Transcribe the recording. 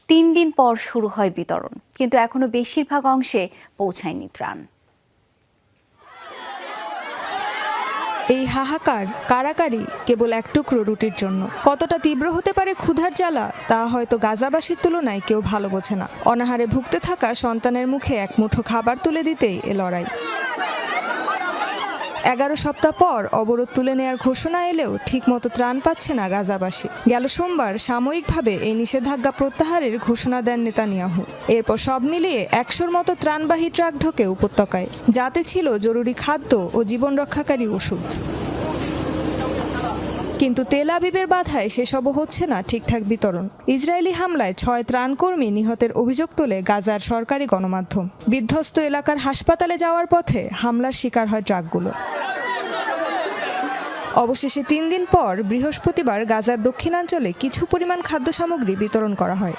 3 দিন পর শুরু হয় বিতরণ, কিন্তু এখনো বেশিরভাগ অংশে পৌঁছায়নি ত্রাণ। এই হাহাকার কারাকারি কেবল এক টুকরো রুটির জন্য। কতটা তীব্র হতে পারে ক্ষুধার জ্বালা তা হয়তো গাজাবাসীর তুলনায় কেউ ভালো বোঝে না। অনাহারে ভুগতে থাকা সন্তানের মুখে এক মুঠো খাবার তুলে দিতেই এ লড়াই। 11 সপ্তাহ পর অবরোধ তুলে নেয়ার ঘোষণা এলেও ঠিকমতো ত্রাণ পাচ্ছে না গাজাবাসী। গেল সোমবার সাময়িকভাবে এই নিষেধাজ্ঞা প্রত্যাহারের ঘোষণা দেন নেতানিয়াহু। এরপর সব মিলিয়ে 100-র মতো ত্রাণবাহী ট্রাক ঢোকে উপত্যকায়, যাতে ছিল জরুরি খাদ্য ও জীবন রক্ষাকারী ওষুধ। কিন্তু তেল আবিবের বাধায় সেসবও হচ্ছে না ঠিকঠাক বিতরণ। ইসরায়েলি হামলায় 6 ত্রাণকর্মী নিহতের অভিযোগ তোলে গাজার সরকারি গণমাধ্যম। বিধ্বস্ত এলাকার হাসপাতালে যাওয়ার পথে হামলার শিকার হয় ট্রাকগুলো। অবশেষে 3 দিন পর বৃহস্পতিবার গাজার দক্ষিণাঞ্চলে কিছু পরিমাণ খাদ্য সামগ্রী বিতরণ করা হয়।